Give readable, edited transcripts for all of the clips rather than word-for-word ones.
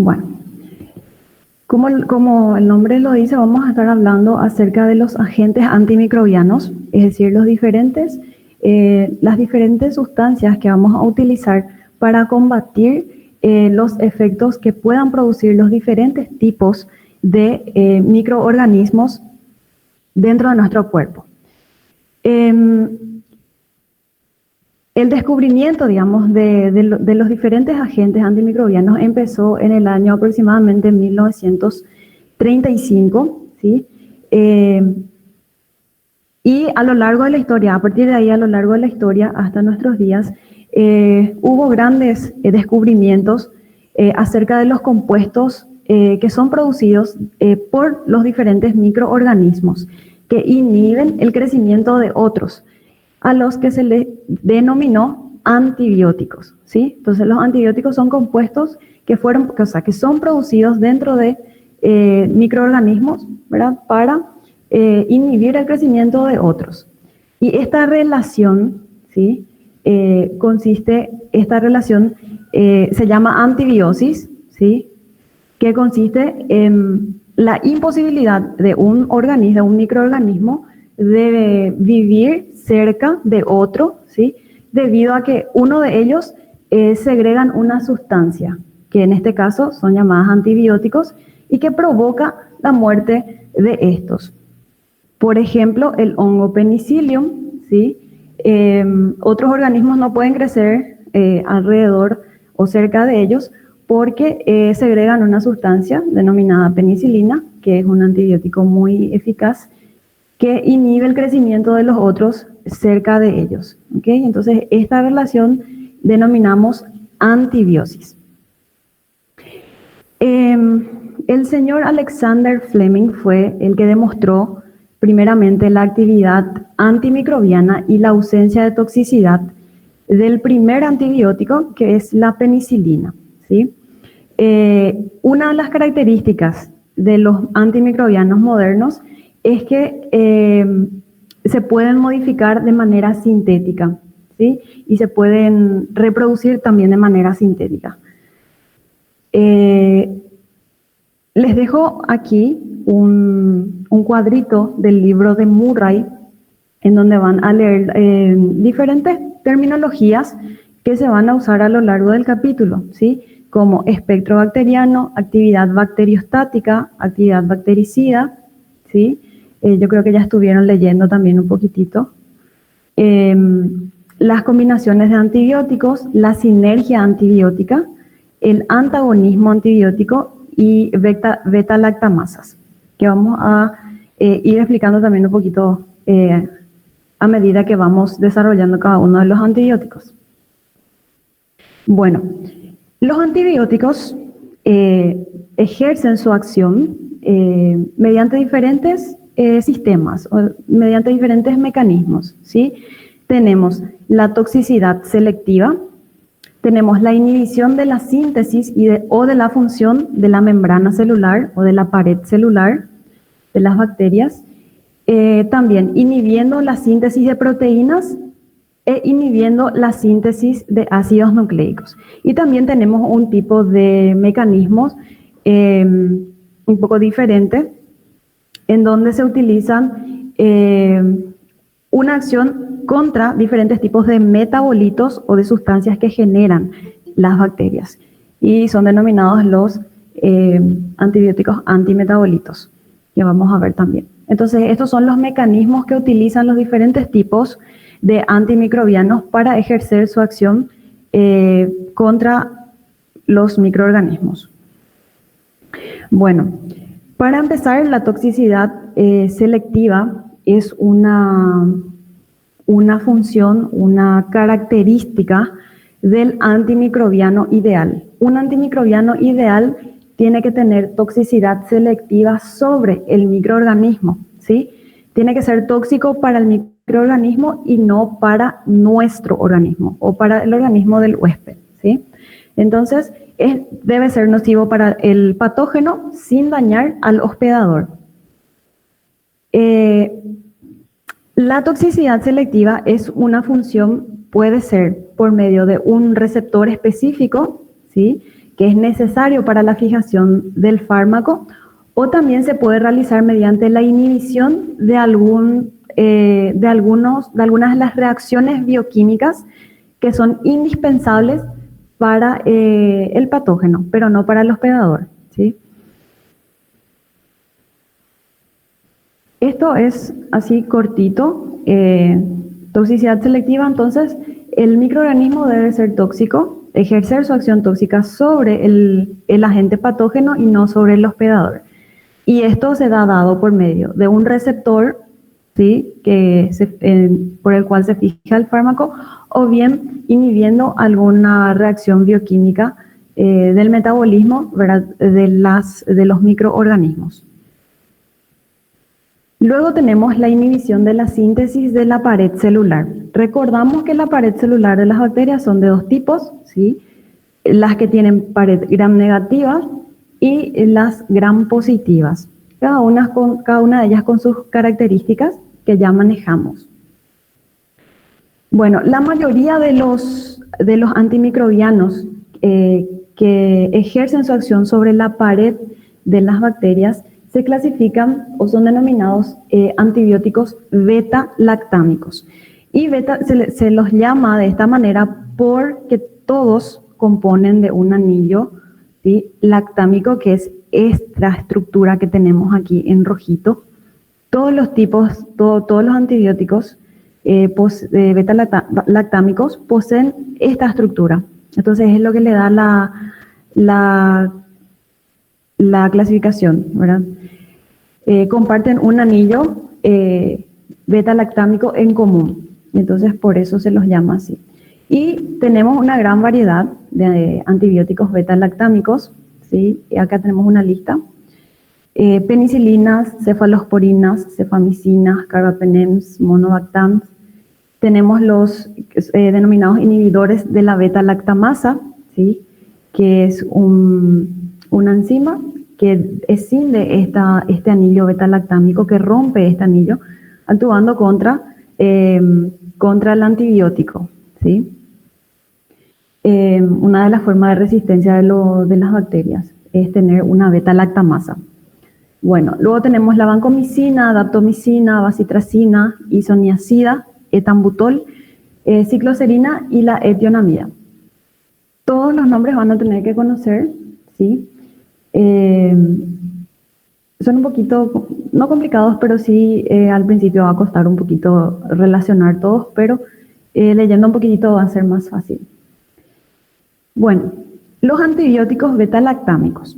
Bueno, como el nombre lo dice, vamos a estar hablando acerca de los agentes antimicrobianos, es decir, las diferentes sustancias que vamos a utilizar para combatir los efectos que puedan producir los diferentes tipos de microorganismos dentro de nuestro cuerpo. El descubrimiento, digamos, de los diferentes agentes antimicrobianos empezó en el año aproximadamente 1935, ¿sí? Y a lo largo de la historia, a partir de ahí, a lo largo de la historia, hasta nuestros días, hubo grandes descubrimientos acerca de los compuestos que son producidos por los diferentes microorganismos que inhiben el crecimiento de otros, a los que se les denominó antibióticos, ¿sí? Entonces los antibióticos son compuestos que son producidos dentro de microorganismos, ¿verdad? Para inhibir el crecimiento de otros. Y esta relación, ¿sí? Se llama antibiosis, ¿sí? Que consiste en la imposibilidad de un microorganismo, de vivir cerca de otro, ¿sí? Debido a que uno de ellos segregan una sustancia, que en este caso son llamadas antibióticos, y que provoca la muerte de estos. Por ejemplo, el hongo Penicillium, ¿sí? Otros organismos no pueden crecer alrededor o cerca de ellos porque segregan una sustancia denominada penicilina, que es un antibiótico muy eficaz, que inhibe el crecimiento de los otros cerca de ellos, ¿okay? Entonces, esta relación denominamos antibiosis. El señor Alexander Fleming fue el que demostró primeramente la actividad antimicrobiana y la ausencia de toxicidad del primer antibiótico, que es la penicilina, ¿sí? Una de las características de los antimicrobianos modernos es que se pueden modificar de manera sintética, ¿sí? Y se pueden reproducir también de manera sintética. Les dejo aquí un cuadrito del libro de Murray, en donde van a leer diferentes terminologías que se van a usar a lo largo del capítulo, ¿sí? Como espectro bacteriano, actividad bacteriostática, actividad bactericida, ¿sí? Yo creo que ya estuvieron leyendo también un poquitito. Las combinaciones de antibióticos, la sinergia antibiótica, el antagonismo antibiótico y beta-lactamasas, que vamos a ir explicando también un poquito a medida que vamos desarrollando cada uno de los antibióticos. Bueno, los antibióticos ejercen su acción mediante diferentes sistemas, o mediante diferentes mecanismos, ¿sí? Tenemos la toxicidad selectiva, tenemos la inhibición de la síntesis o de la función de la membrana celular o de la pared celular de las bacterias, también inhibiendo la síntesis de proteínas e inhibiendo la síntesis de ácidos nucleicos. Y también tenemos un tipo de mecanismos un poco diferente, en donde se utilizan una acción contra diferentes tipos de metabolitos o de sustancias que generan las bacterias. Y son denominados los antibióticos antimetabolitos, que vamos a ver también. Entonces, estos son los mecanismos que utilizan los diferentes tipos de antimicrobianos para ejercer su acción contra los microorganismos. Bueno, para empezar, la toxicidad selectiva es una función, una característica del antimicrobiano ideal. Un antimicrobiano ideal tiene que tener toxicidad selectiva sobre el microorganismo, ¿sí? Tiene que ser tóxico para el microorganismo y no para nuestro organismo o para el organismo del huésped, ¿sí? Entonces, debe ser nocivo para el patógeno sin dañar al hospedador. La toxicidad selectiva es una función, puede ser por medio de un receptor específico, ¿sí? que es necesario para la fijación del fármaco, o también se puede realizar mediante la inhibición de algunas de las reacciones bioquímicas que son indispensables para el patógeno, pero no para el hospedador, ¿sí? Esto es así cortito. Toxicidad selectiva, entonces, el microorganismo debe ser tóxico, ejercer su acción tóxica sobre el agente patógeno y no sobre el hospedador. Y esto se da dado por medio de un receptor, ¿sí? Por el cual se fija el fármaco, o bien inhibiendo alguna reacción bioquímica del metabolismo, ¿verdad? De los microorganismos. Luego tenemos la inhibición de la síntesis de la pared celular. Recordamos que la pared celular de las bacterias son de dos tipos, ¿sí? Las que tienen pared gram negativa y las gram positivas. Cada una de ellas con sus características que ya manejamos. Bueno, la mayoría de los antimicrobianos que ejercen su acción sobre la pared de las bacterias se clasifican o son denominados antibióticos beta-lactámicos. Y se los llama de esta manera porque todos componen de un anillo, ¿sí? Lactámico, que es esta estructura que tenemos aquí en rojito. Todos los tipos, todos los antibióticos beta-lactámicos poseen esta estructura. Entonces es lo que le da la clasificación, ¿verdad? Comparten un anillo beta-lactámico en común. Entonces por eso se los llama así. Y tenemos una gran variedad de antibióticos beta-lactámicos, ¿sí? Acá tenemos una lista. Penicilinas, cefalosporinas, cefamicinas, carbapenems, monobactams. Tenemos los denominados inhibidores de la beta-lactamasa, ¿sí? Que es una enzima que escinde este anillo beta-lactámico, que rompe este anillo, actuando contra el antibiótico, ¿sí? Una de las formas de resistencia de las bacterias es tener una beta-lactamasa. Bueno, luego tenemos la vancomicina, daptomicina, bacitracina, isoniazida, etambutol, cicloserina y la etionamida. Todos los nombres van a tener que conocer, ¿sí? Son un poquito, no complicados, pero sí al principio va a costar un poquito relacionar todos, pero leyendo un poquitito va a ser más fácil. Bueno, los antibióticos beta-lactámicos.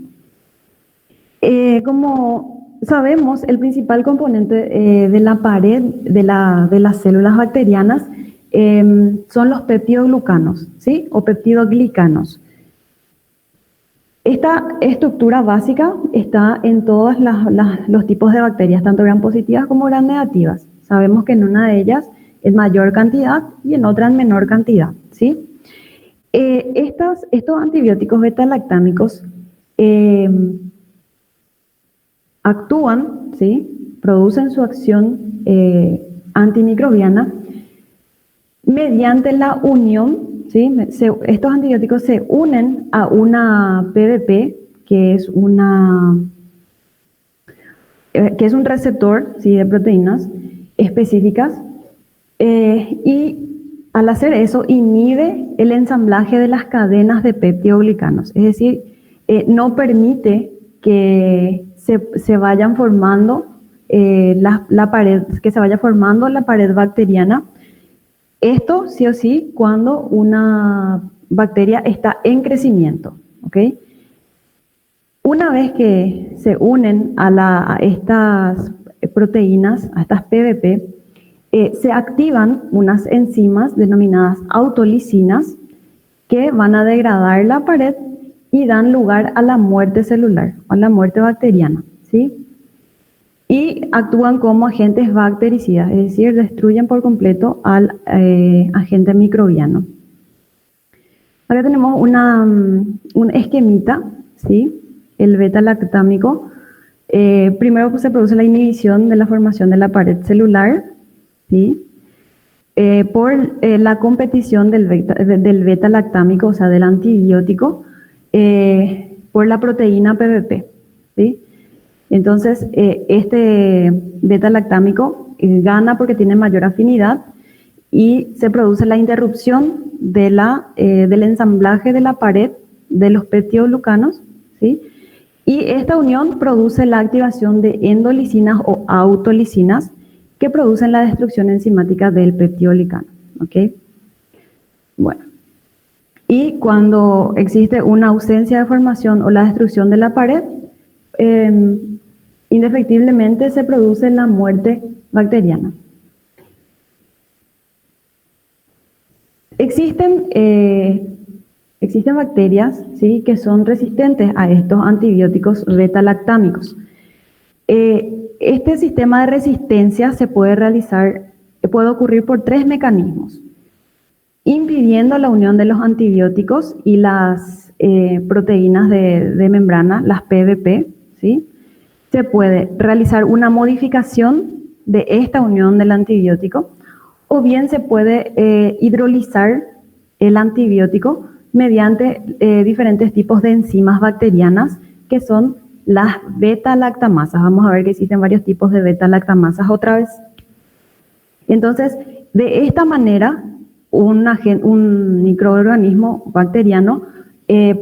Como sabemos, el principal componente de la pared de las células bacterianas son los peptidoglucanos, ¿sí? O peptidoglicanos. Esta estructura básica está en todos los tipos de bacterias, tanto gram positivas como gram negativas. Sabemos que en una de ellas es mayor cantidad y en otra en menor cantidad, ¿sí? Estos antibióticos beta-lactámicos actúan, ¿sí? Producen su acción antimicrobiana mediante la unión, ¿sí? Estos antibióticos se unen a una PDP, que es un receptor, ¿sí? De proteínas específicas, y al hacer eso inhibe el ensamblaje de las cadenas de peptidoglicanos, es decir, no permite que se vayan formando la pared bacteriana. Esto sí o sí cuando una bacteria está en crecimiento, ¿ok? Una vez que se unen a estas proteínas, a estas PDP, se activan unas enzimas denominadas autolisinas que van a degradar la pared y dan lugar a la muerte celular, a la muerte bacteriana, ¿sí? Y actúan como agentes bactericidas, es decir, destruyen por completo al agente microbiano. Ahora tenemos un esquemita, ¿sí? El beta-lactámico. Primero se produce la inhibición de la formación de la pared celular, ¿sí? Por la competición del beta-lactámico, o sea, del antibiótico, por la proteína PVP, ¿sí? Entonces, este beta-lactámico gana porque tiene mayor afinidad y se produce la interrupción del ensamblaje de la pared de los peptidoglucanos, ¿sí? Y esta unión produce la activación de endolicinas o autolicinas que producen la destrucción enzimática del peptidoglicano, ¿ok? Bueno, y cuando existe una ausencia de formación o la destrucción de la pared, indefectiblemente se produce la muerte bacteriana. Existen bacterias, ¿sí?, que son resistentes a estos antibióticos beta-lactámicos. Este sistema de resistencia puede ocurrir por 3 mecanismos: impidiendo la unión de los antibióticos y las proteínas de membrana, las PVP, ¿sí? Se puede realizar una modificación de esta unión del antibiótico, o bien se puede hidrolizar el antibiótico mediante diferentes tipos de enzimas bacterianas que son las beta-lactamasas. Vamos a ver que existen varios tipos de beta-lactamasas otra vez. Entonces, de esta manera, un microorganismo bacteriano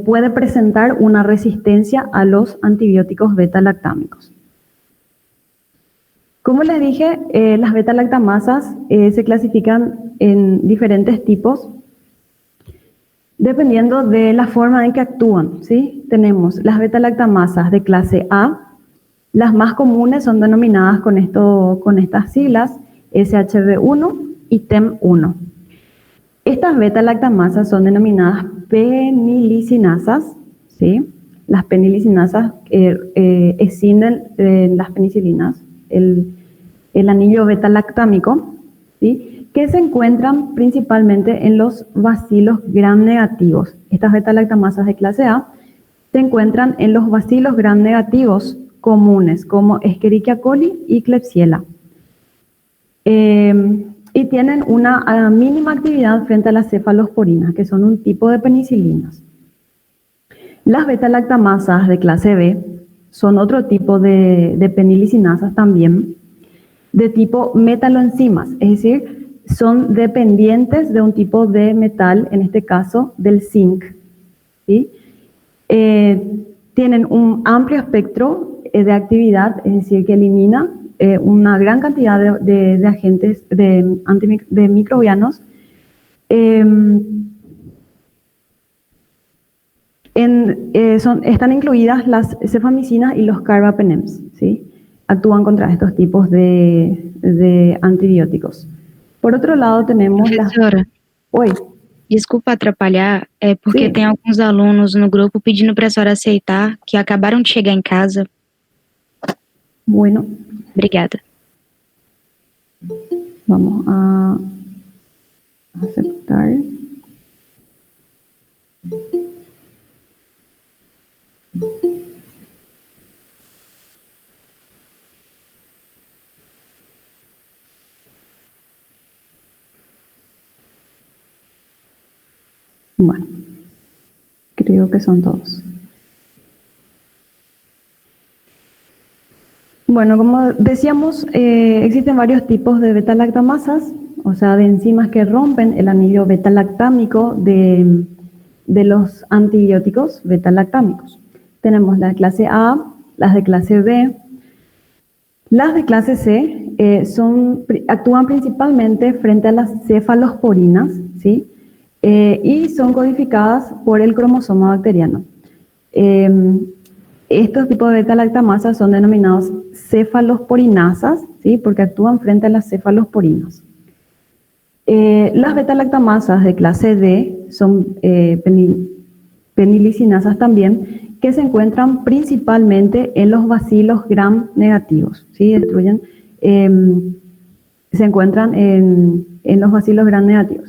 puede presentar una resistencia a los antibióticos beta-lactámicos. Como les dije, las beta-lactamasas se clasifican en diferentes tipos dependiendo de la forma en que actúan, ¿sí? Tenemos las beta-lactamasas de clase A. Las más comunes son denominadas con estas siglas, SHB1 y TEM1. Estas beta-lactamasas son denominadas penilicinasas, ¿sí? Las penilicinasas escinden las penicilinas, el anillo beta-lactámico, ¿sí?, que se encuentran principalmente en los bacilos gram negativos. Estas beta-lactamasas de clase A se encuentran en los bacilos gram negativos comunes, como Escherichia coli y Klebsiella. Y tienen una mínima actividad frente a las cefalosporinas, que son un tipo de penicilinas. Las beta-lactamasas de clase B son otro tipo de penilicinasas también, de tipo metaloenzimas, es decir, son dependientes de un tipo de metal, en este caso del zinc, ¿sí? Tienen un amplio espectro de actividad, es decir, que elimina una gran cantidad de agentes, de microbianos. Están incluidas las cefamicinas y los carbapenems, ¿sí? Actúan contra estos tipos de antibióticos. Por outro lado, tenemos... Professora, Oi. Desculpa atrapalhar, porque Sim. tem alguns alunos no grupo pedindo para a senhora aceitar, que acabaram de chegar em casa. Bueno. Obrigada. Vamos a aceptar. Bueno, creo que son todos. Bueno, como decíamos, existen varios tipos de beta-lactamasas, o sea, de enzimas que rompen el anillo beta-lactámico de los antibióticos beta-lactámicos. Tenemos la de clase A, las de clase B. Las de clase C actúan principalmente frente a las cefalosporinas, ¿sí? Y son codificadas por el cromosoma bacteriano. Estos tipos de beta-lactamasas son denominados cefalosporinasas, ¿sí?, porque actúan frente a las cefalosporinas. Las beta-lactamasas de clase D son penilicinasas también, que se encuentran principalmente en los bacilos gram negativos, ¿sí? Se encuentran en los bacilos gram negativos.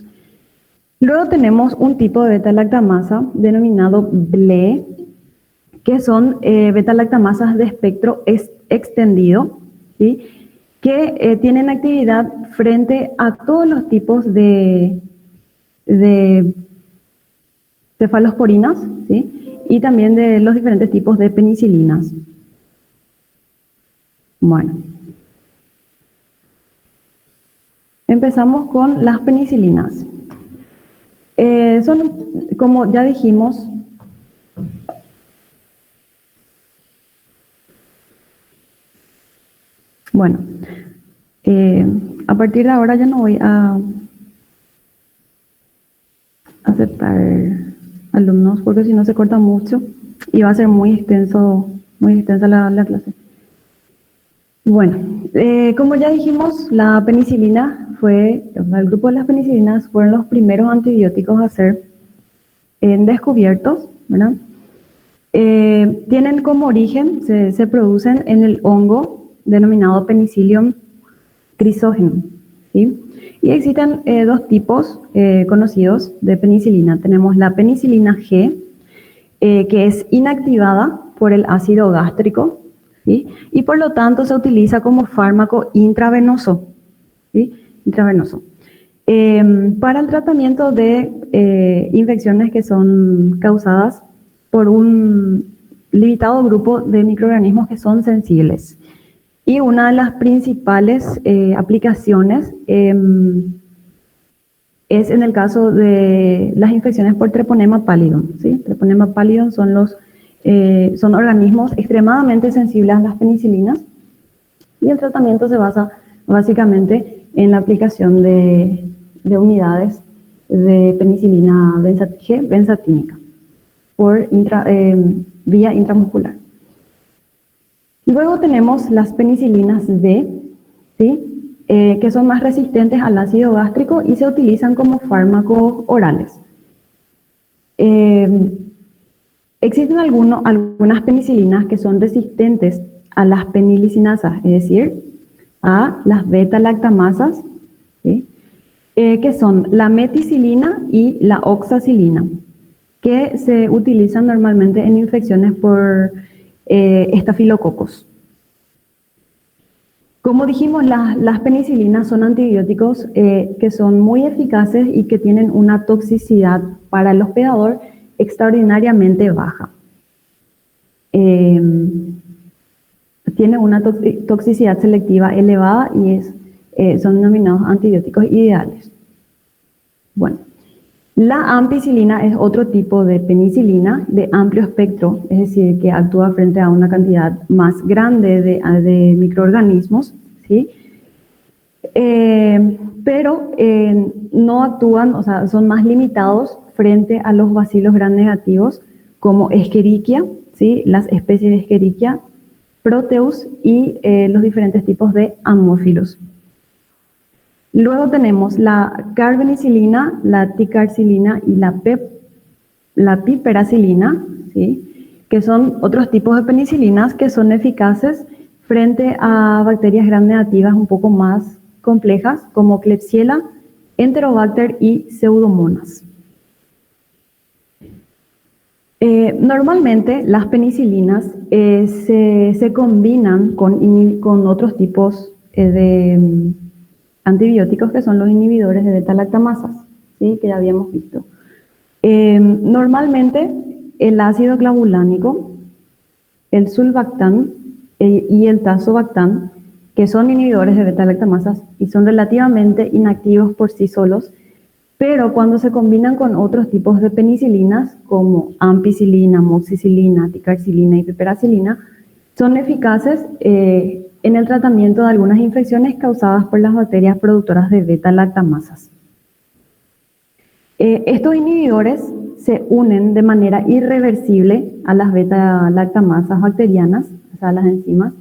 Luego tenemos un tipo de beta-lactamasa denominado BLE, que son beta-lactamasas de espectro extendido, ¿sí?, que tienen actividad frente a todos los tipos de cefalosporinas, ¿sí?, y también de los diferentes tipos de penicilinas. Bueno, empezamos con las penicilinas. Son, como ya dijimos, bueno, a partir de ahora ya no voy a aceptar alumnos porque si no se corta mucho y va a ser muy extensa la clase. Bueno, como ya dijimos, la penicilina el grupo de las penicilinas fueron los primeros antibióticos a ser descubiertos, ¿verdad? Tienen como origen, se producen en el hongo denominado Penicillium chrysogenum, ¿sí? Y existen dos tipos conocidos de penicilina. Tenemos la penicilina G, que es inactivada por el ácido gástrico, ¿sí? Y por lo tanto se utiliza como fármaco intravenoso, ¿sí? Intravenoso. Para el tratamiento de infecciones que son causadas por un limitado grupo de microorganismos que son sensibles. Y una de las principales aplicaciones es en el caso de las infecciones por Treponema pallidum, ¿sí? Treponema pallidum son organismos extremadamente sensibles a las penicilinas y el tratamiento se basa básicamente en la aplicación de unidades de penicilina G benzatínica por vía intramuscular. Luego tenemos las penicilinas D, ¿sí? Que son más resistentes al ácido gástrico y se utilizan como fármacos orales. Existen algunas penicilinas que son resistentes a las penilicinasas, es decir, a las beta-lactamasas, ¿sí? Que son la meticilina y la oxacilina, que se utilizan normalmente en infecciones por estafilococos. Como dijimos, las penicilinas son antibióticos que son muy eficaces y que tienen una toxicidad para el hospedador extraordinariamente baja. Tiene una toxicidad selectiva elevada y son denominados antibióticos ideales. Bueno, la ampicilina es otro tipo de penicilina de amplio espectro, es decir, que actúa frente a una cantidad más grande de microorganismos, ¿sí? Pero no actúan, o sea, son más limitados frente a los bacilos gram negativos como Escherichia, ¿sí? Las especies de Escherichia, Proteus y los diferentes tipos de amófilos. Luego tenemos la carbenicilina, la ticarcilina y la piperacilina, ¿sí? Que son otros tipos de penicilinas que son eficaces frente a bacterias gram negativas un poco más complejas como Klebsiella, Enterobacter y Pseudomonas. Normalmente las penicilinas se combinan con otros tipos de antibióticos que son los inhibidores de beta-lactamasas, ¿sí? Que ya habíamos visto. Normalmente el ácido clavulánico, el sulbactam y el tazobactam, que son inhibidores de beta-lactamasas y son relativamente inactivos por sí solos, pero cuando se combinan con otros tipos de penicilinas como ampicilina, moxicilina, ticarcilina y piperacilina, son eficaces en el tratamiento de algunas infecciones causadas por las bacterias productoras de beta-lactamasas. Estos inhibidores se unen de manera irreversible a las beta-lactamasas bacterianas, o sea, las enzimas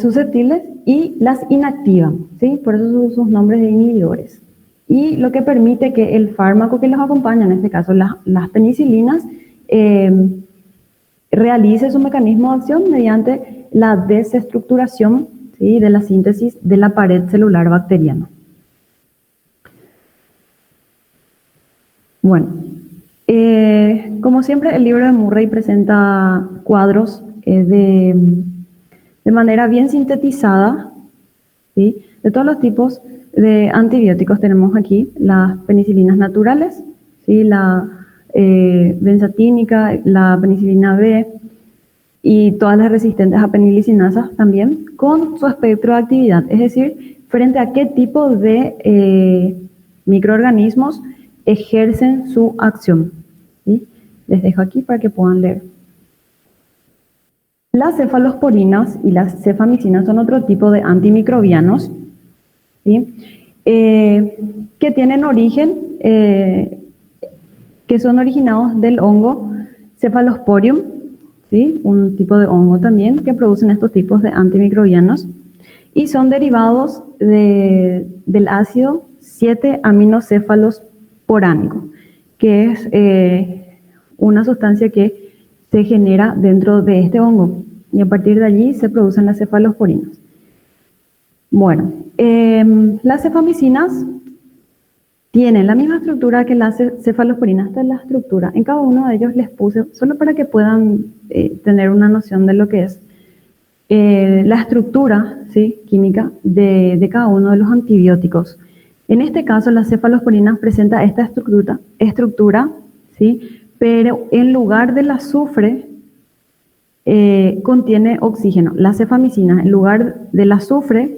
susceptibles, y las inactivan, ¿sí? Por eso son sus nombres de inhibidores. Y lo que permite que el fármaco que los acompaña, en este caso las penicilinas, realice su mecanismo de acción mediante la desestructuración, ¿sí? De la síntesis de la pared celular bacteriana. Bueno, como siempre el libro de Murray presenta cuadros de manera bien sintetizada, ¿sí? De todos los tipos de antibióticos tenemos aquí las penicilinas naturales, ¿sí? benzatínica, la penicilina B y todas las resistentes a penilicinasas también, con su espectro de actividad, es decir, frente a qué tipo de microorganismos ejercen su acción. ¿Sí? Les dejo aquí para que puedan leer. Las cefalosporinas y las cefamicinas son otro tipo de antimicrobianos, ¿sí? Que tienen origen, que son originados del hongo Cephalosporium, ¿sí? Un tipo de hongo también que producen estos tipos de antimicrobianos y son derivados del ácido 7-aminocefalosporánico, que es una sustancia que se genera dentro de este hongo y a partir de allí se producen las cefalosporinas. Bueno, las cefamicinas tienen la misma estructura que las cefalosporinas. Esta es la estructura. En cada uno de ellos les puse, solo para que puedan tener una noción de lo que es la estructura, ¿sí?, química de cada uno de los antibióticos. En este caso, las cefalosporinas presenta esta estructura, ¿sí?, pero en lugar del azufre contiene oxígeno. Las cefamicinas, en lugar del azufre,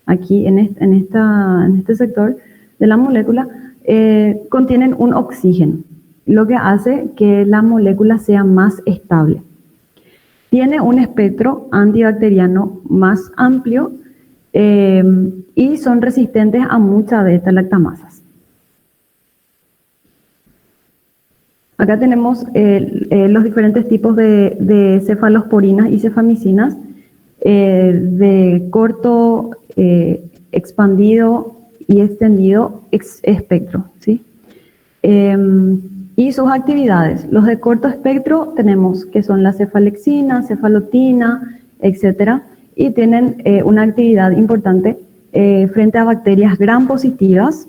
aquí en este sector de la molécula, contienen un oxígeno, lo que hace que la molécula sea más estable. Tiene un espectro antibacteriano más amplio y son resistentes a muchas beta-lactamasas. Acá tenemos los diferentes tipos de cefalosporinas y cefamicinas de corto, expandido y extendido espectro, ¿sí? Y sus actividades. Los de corto espectro tenemos que son la cefalexina, cefalotina, etcétera, y tienen una actividad importante frente a bacterias gram positivas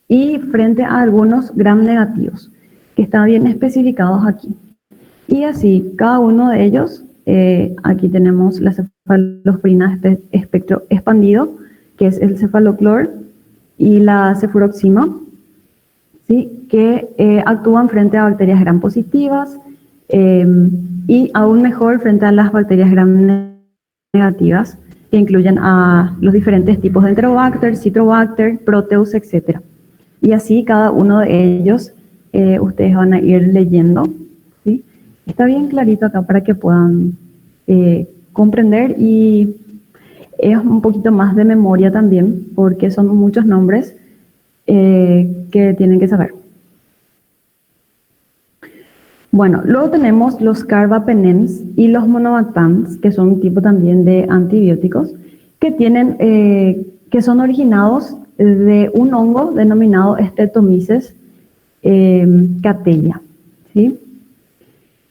y frente a algunos gram negativos, que están bien especificados aquí. Y así, cada uno de ellos, aquí tenemos la cefalosporina de espectro expandido, que es el cefaloclor, y la cefuroxima, ¿sí?, que actúan frente a bacterias gram positivas y aún mejor frente a las bacterias gram negativas, que incluyen a los diferentes tipos de Enterobacter, Citrobacter, Proteus, etc. Y así cada uno de ellos ustedes van a ir leyendo, ¿sí? Está bien clarito acá para que puedan comprender y es un poquito más de memoria también, porque son muchos nombres que tienen que saber. Bueno, luego tenemos los carbapenems y los monobactams, que son un tipo también de antibióticos, que son originados de un hongo denominado Streptomyces cattleya, ¿sí?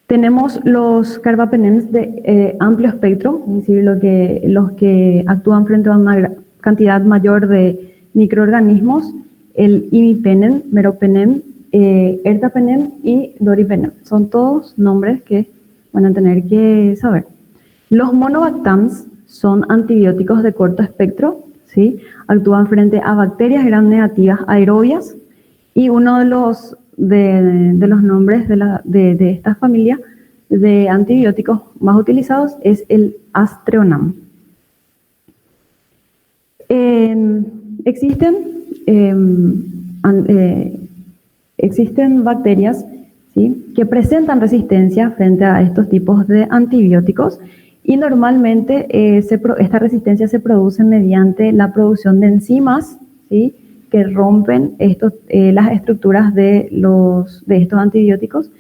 Tenemos los carbapenems de amplio espectro, es decir, los que actúan frente a una cantidad mayor de microorganismos, el imipenem, meropenem, ertapenem y doripenem. Son todos nombres que van a tener que saber. Los monobactams son antibióticos de corto espectro, ¿sí? Actúan frente a bacterias gram negativas aerobias y uno de los nombres de esta familia de antibióticos más utilizados es el Aztreonam. Existen bacterias, ¿sí?, que presentan resistencia frente a estos tipos de antibióticos y normalmente esta resistencia se produce mediante la producción de enzimas, ¿sí?, que rompen las estructuras de estos antibióticos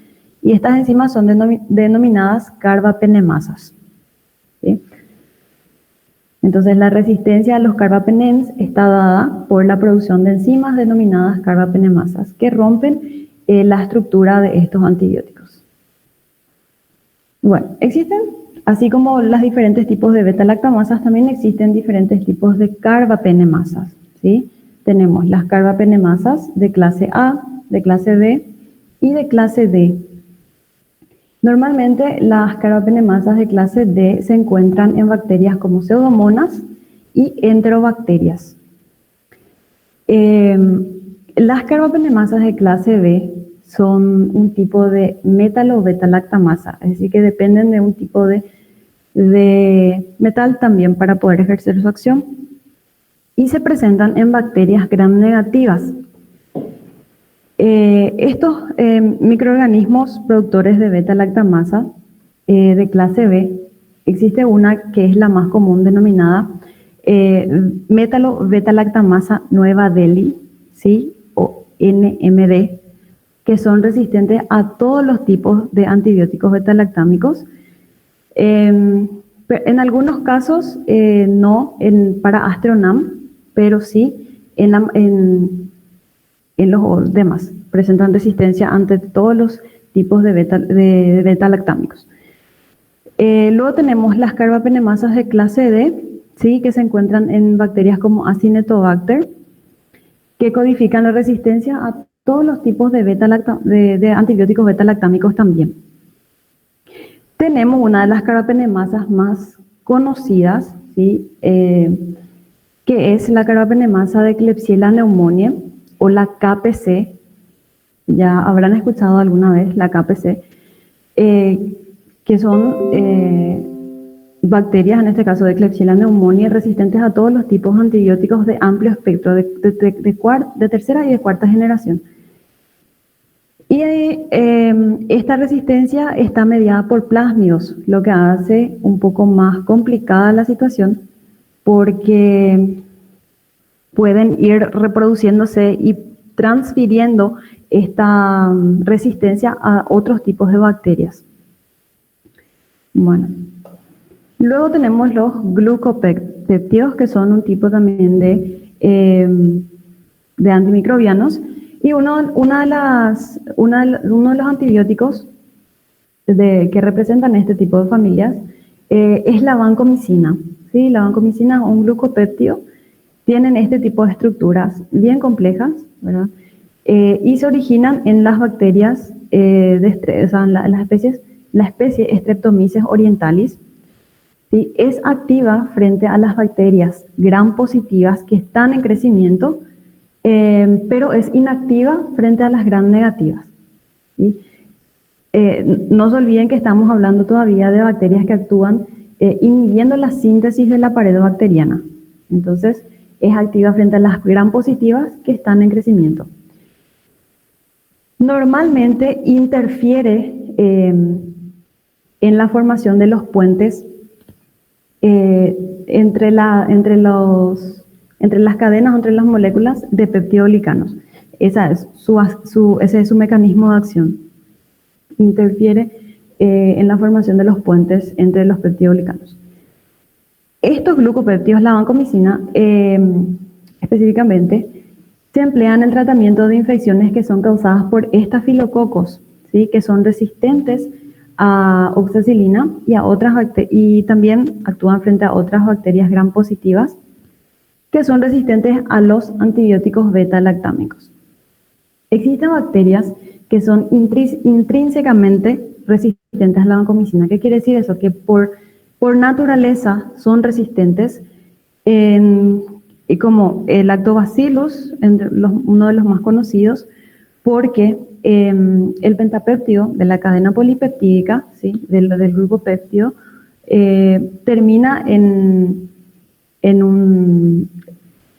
y estas enzimas son denominadas carbapenemasas, ¿sí? Entonces la resistencia a los carbapenems está dada por la producción de enzimas denominadas carbapenemasas que rompen la estructura de estos antibióticos. Bueno, existen, así como los diferentes tipos de beta-lactamasas, también existen diferentes tipos de carbapenemasas, ¿sí? Tenemos las carbapenemasas de clase A, de clase B y de clase D. Normalmente las carbapenemasas de clase D se encuentran en bacterias como pseudomonas y enterobacterias. Las carbapenemasas de clase B son un tipo de metal o beta-lactamasa, es decir, que dependen de un tipo de metal también para poder ejercer su acción, y se presentan en bacterias gram negativas. Estos microorganismos productores de beta-lactamasa de clase B, existe una que es la más común denominada metalo-beta-lactamasa nueva Delhi, ¿sí? O NMD, que son resistentes a todos los tipos de antibióticos beta-lactámicos. En algunos casos no para Astronam, pero sí en los demás. Presentan resistencia ante todos los tipos de beta-lactámicos. Luego tenemos las carbapenemasas de clase D, ¿sí? Que se encuentran en bacterias como Acinetobacter, que codifican la resistencia a todos los tipos de antibióticos beta-lactámicos también. Tenemos una de las carbapenemasas más conocidas, ¿sí? Que es la carbapenemasa de Klebsiella pneumoniae, o la KPC. Ya habrán escuchado alguna vez la KPC, que son bacterias, en este caso de Klebsiella pneumoniae, resistentes a todos los tipos de antibióticos de amplio espectro, de tercera y de cuarta generación. Y esta resistencia está mediada por plásmidos, lo que hace un poco más complicada la situación, porque pueden ir reproduciéndose y transfiriendo esta resistencia a otros tipos de bacterias. Bueno, luego tenemos los glucopéptidos, que son un tipo también de antimicrobianos, y uno de los antibióticos que representan este tipo de familias es la vancomicina. ¿Sí? La vancomicina o un glucopéptido tienen este tipo de estructuras bien complejas, ¿verdad? Y se originan en las bacterias, la especie Streptomyces orientalis. ¿Sí? Es activa frente a las bacterias gram positivas que están en crecimiento, pero es inactiva frente a las gram negativas. ¿Sí? No se olviden que estamos hablando todavía de bacterias que actúan inhibiendo la síntesis de la pared bacteriana. Entonces, es activa frente a las gram positivas que están en crecimiento. Normalmente interfiere en la formación de los puentes entre las cadenas o entre las moléculas de peptidoglicanos. Ese es su mecanismo de acción. Interfiere en la formación de los puentes entre los peptidoglicanos. Estos glucopéptidos, la vancomicina, específicamente, se emplean en el tratamiento de infecciones que son causadas por estafilococos, ¿sí? Que son resistentes a oxacilina y también actúan frente a otras bacterias gram positivas que son resistentes a los antibióticos beta-lactámicos. Existen bacterias que son intrínsecamente resistentes a la vancomicina. ¿Qué quiere decir eso? Que por naturaleza son resistentes, y como el Lactobacillus, uno de los más conocidos, porque el pentapéptido de la cadena polipeptídica, ¿sí? del grupo péptido, termina en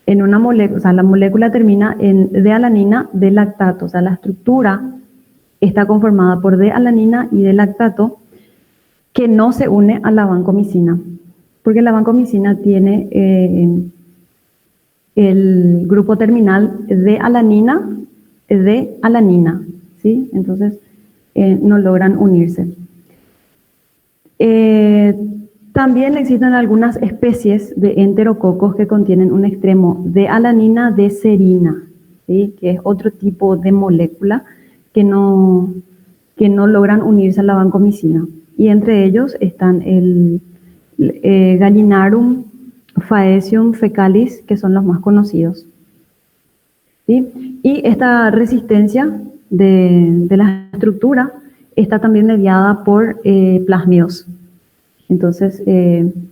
una molécula, o sea, la molécula termina en D-alanina de lactato, o sea, la estructura está conformada por D-alanina y D-lactato, que no se une a la vancomicina, porque la vancomicina tiene el grupo terminal D-alanina, ¿sí? Entonces no logran unirse. También existen algunas especies de enterococos que contienen un extremo de alanina de serina, ¿sí? Que es otro tipo de molécula que no logran unirse a la vancomicina. Y entre ellos están el Gallinarum, Faecium fecalis, que son los más conocidos. ¿Sí? Y esta resistencia de la estructura está también mediada por plásmidos. Entonces,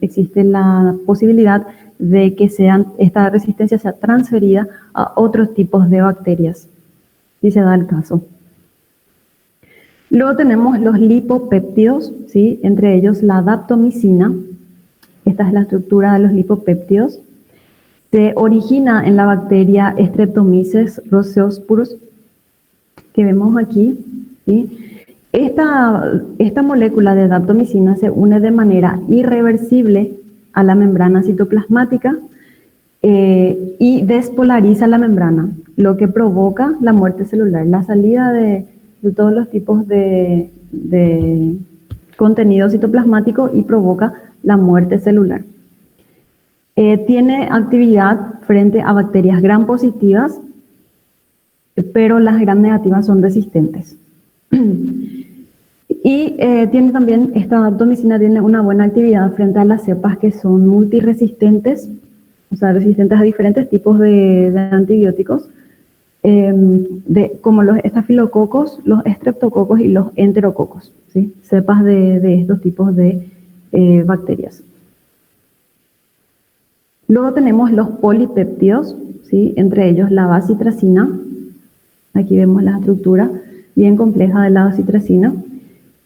existe la posibilidad de que esta resistencia sea transferida a otros tipos de bacterias, si se da el caso. Luego tenemos los lipopéptidos, ¿sí? Entre ellos la daptomicina. Esta es la estructura de los lipopéptidos. Se origina en la bacteria Streptomyces rhoeosporus, que vemos aquí, ¿sí? Esta molécula de daptomicina se une de manera irreversible a la membrana citoplasmática y despolariza la membrana, lo que provoca la muerte celular, la salida de todos los tipos de contenido citoplasmático y provoca la muerte celular. Tiene actividad frente a bacterias gram positivas, pero las gram negativas son resistentes. Y tiene también, esta daptomicina tiene una buena actividad frente a las cepas que son multiresistentes, o sea, resistentes a diferentes tipos de antibióticos, como los estafilococos, los estreptococos y los enterococos, ¿sí? Cepas de estos tipos de bacterias. Luego tenemos los polipéptidos, ¿sí? Entre ellos la bacitracina. Aquí vemos la estructura bien compleja de la bacitracina.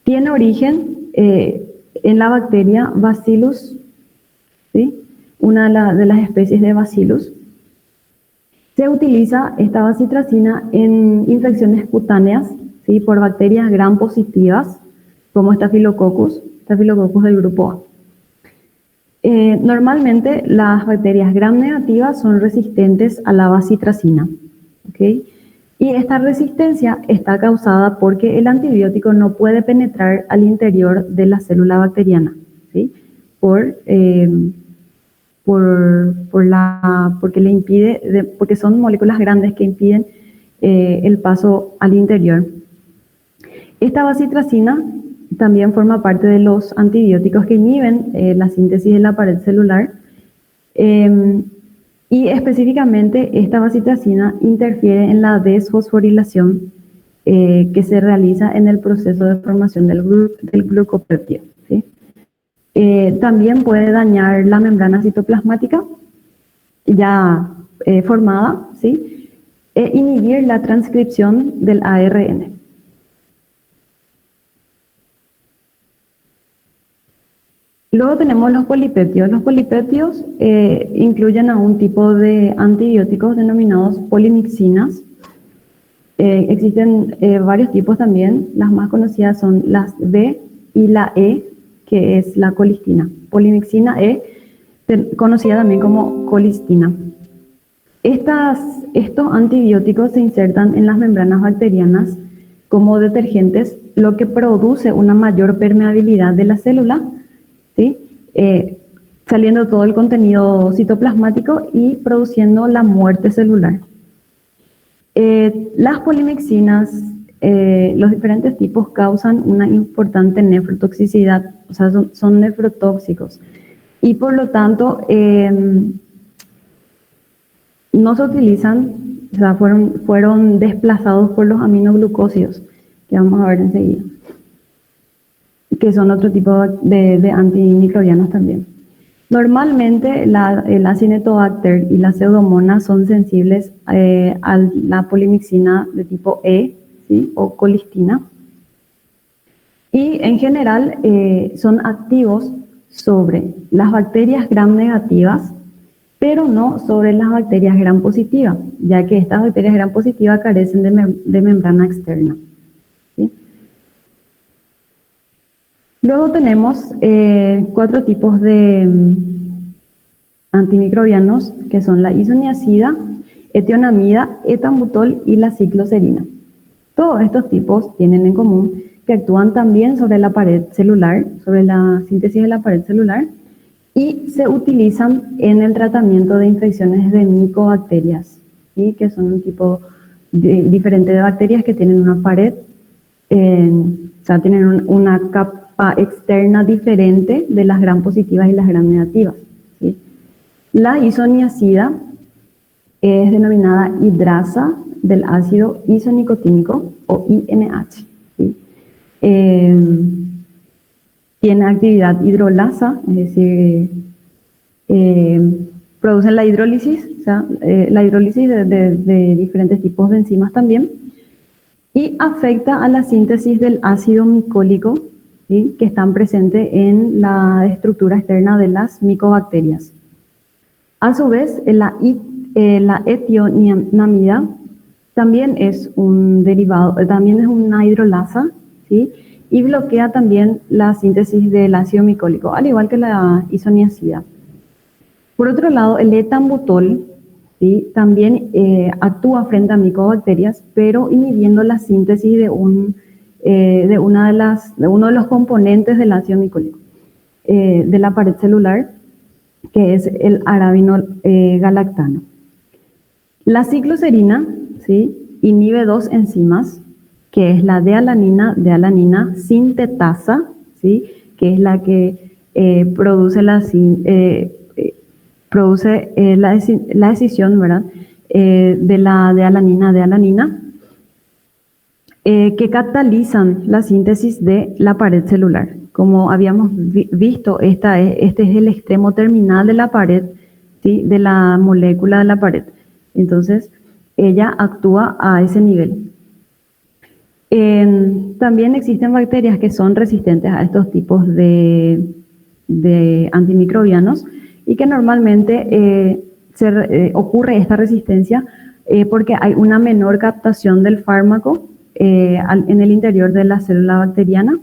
Tiene origen en la bacteria Bacillus, ¿sí? Una de las especies de Bacillus. Se utiliza esta bacitracina en infecciones cutáneas, ¿sí? Por bacterias gram positivas, como Staphylococcus del grupo A. Normalmente las bacterias gram negativas son resistentes a la bacitracina, ¿okay? Y esta resistencia está causada porque el antibiótico no puede penetrar al interior de la célula bacteriana, ¿sí? Porque son moléculas grandes que impiden el paso al interior. Esta bacitracina también forma parte de los antibióticos que inhiben la síntesis de la pared celular. Y específicamente esta bacitracina interfiere en la desfosforilación que se realiza en el proceso de formación del glucopéptido, ¿sí? También puede dañar la membrana citoplasmática ya formada, ¿sí? E inhibir la transcripción del ARN. Luego tenemos los polipéptidos. Los polipéptidos incluyen a un tipo de antibióticos denominados polimixinas. Existen varios tipos también. Las más conocidas son las B y la E, que es la colistina. Polimixina E, conocida también como colistina. Estos antibióticos se insertan en las membranas bacterianas como detergentes, lo que produce una mayor permeabilidad de la célula, ¿sí? Saliendo todo el contenido citoplasmático y produciendo la muerte celular. Las polimixinas, los diferentes tipos causan una importante nefrotoxicidad, o sea, son nefrotóxicos. Y por lo tanto, no se utilizan, o sea, fueron desplazados por los aminoglucósidos, que vamos a ver enseguida, que son otro tipo de antimicrobianos también. Normalmente el Acinetobacter y la Pseudomonas son sensibles a la polimixina de tipo E, ¿sí? O colistina. Y en general son activos sobre las bacterias gram negativas, pero no sobre las bacterias gram positivas, ya que estas bacterias gram positivas carecen de membrana externa. Luego tenemos 4 tipos de antimicrobianos, que son la isoniazida, etionamida, etambutol y la cicloserina. Todos estos tipos tienen en común que actúan también sobre la pared celular, sobre la síntesis de la pared celular, y se utilizan en el tratamiento de infecciones de micobacterias, ¿sí? Que son un tipo diferente de bacterias que tienen una pared, o sea, tienen una capa externa diferente de las gram positivas y las gram negativas, ¿sí? La isoniazida es denominada hidrasa del ácido isonicotínico o INH, ¿sí? Tiene actividad hidrolasa, es decir, producen la hidrólisis, o sea, la hidrólisis de diferentes tipos de enzimas también, y afecta a la síntesis del ácido micólico, ¿sí?, que están presentes en la estructura externa de las micobacterias. A su vez, la etionamida también es un derivado, también es una hidrolasa, ¿sí?, y bloquea también la síntesis del ácido micólico, al igual que la isoniazida. Por otro lado, el etambutol, ¿sí?, también actúa frente a micobacterias, pero inhibiendo la síntesis de uno de los componentes del ácido micólico de la pared celular, que es el arabinol galactano. La cicloserina, ¿sí?, inhibe dos enzimas, que es la dealanina sintetasa, ¿sí?, que es la que produce la escisión, ¿verdad?, de la dealanina, que catalizan la síntesis de la pared celular. Como habíamos visto, este es el extremo terminal de la pared, ¿sí?, de la molécula de la pared. Entonces, ella actúa a ese nivel. También existen bacterias que son resistentes a estos tipos de antimicrobianos y que normalmente ocurre esta resistencia porque hay una menor captación del fármaco en el interior de la célula bacteriana,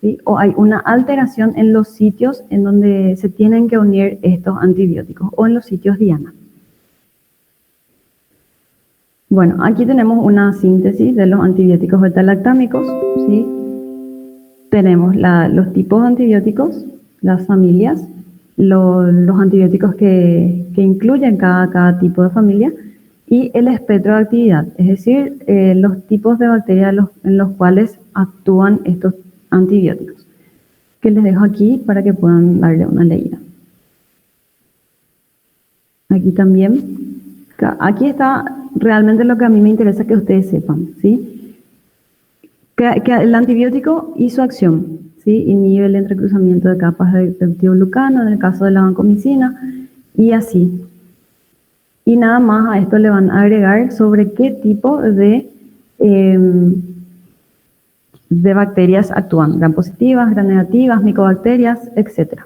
¿sí?, o hay una alteración en los sitios en donde se tienen que unir estos antibióticos o en los sitios diana. Bueno, aquí tenemos una síntesis de los antibióticos beta-lactámicos, ¿sí? Tenemos los tipos de antibióticos, las familias, los antibióticos que incluyen cada tipo de familia y el espectro de actividad, es decir, los tipos de bacterias en los cuales actúan estos antibióticos, que les dejo aquí para que puedan darle una leída. Aquí también. Aquí está realmente lo que a mí me interesa que ustedes sepan, ¿sí? Que el antibiótico y su acción, ¿sí?, inhibe el entrecruzamiento de capas de peptidoglucano, en el caso de la vancomicina, y así. Y nada más a esto le van a agregar sobre qué tipo de bacterias actúan, gram positivas, gram negativas, micobacterias, etc.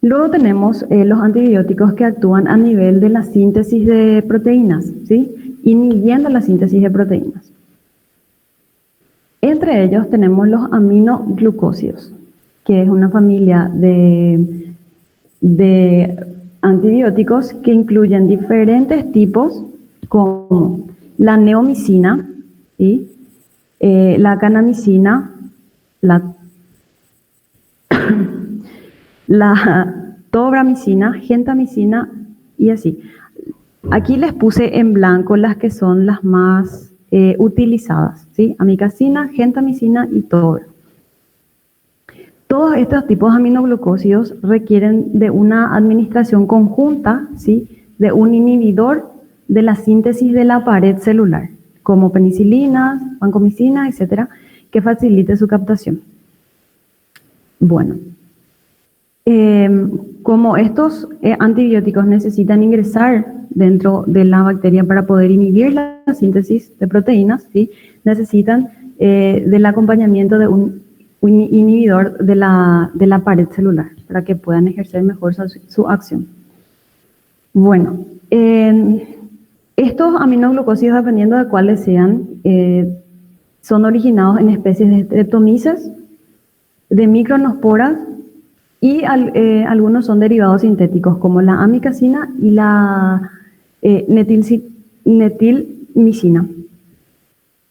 Luego tenemos los antibióticos que actúan a nivel de la síntesis de proteínas, ¿sí?, inhibiendo la síntesis de proteínas. Entre ellos tenemos los aminoglucósidos, que es una familia de antibióticos que incluyen diferentes tipos como la neomicina, ¿sí?, la kanamicina, la tobramicina, gentamicina y así. Aquí les puse en blanco las que son las más utilizadas, ¿sí? Amikacina, gentamicina y tobra. Todos estos tipos de aminoglucósidos requieren de una administración conjunta, ¿sí?, de un inhibidor de la síntesis de la pared celular, como penicilinas, vancomicina, etcétera, que facilite su captación. Bueno, como estos antibióticos necesitan ingresar dentro de la bacteria para poder inhibir la síntesis de proteínas, ¿sí?, necesitan del acompañamiento de un inhibidor de la pared celular para que puedan ejercer mejor su acción. Bueno, estos aminoglucósidos, dependiendo de cuáles sean, son originados en especies de Streptomyces, de micronosporas, y algunos son derivados sintéticos como la amikacina y la netilmicina.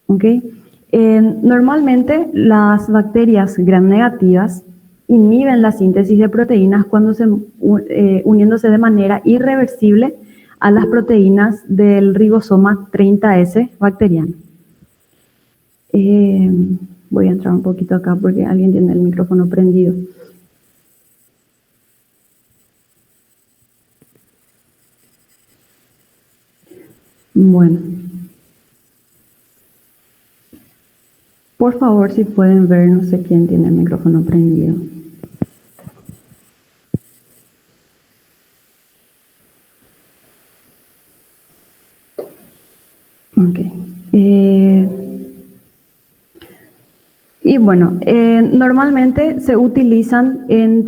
¿Okay? Normalmente las bacterias gram negativas inhiben la síntesis de proteínas cuando uniéndose de manera irreversible a las proteínas del ribosoma 30S bacteriano. Voy a entrar un poquito acá porque alguien tiene el micrófono prendido. Bueno. Por favor, si pueden ver, no sé quién tiene el micrófono prendido. Ok. Y bueno, normalmente se utilizan en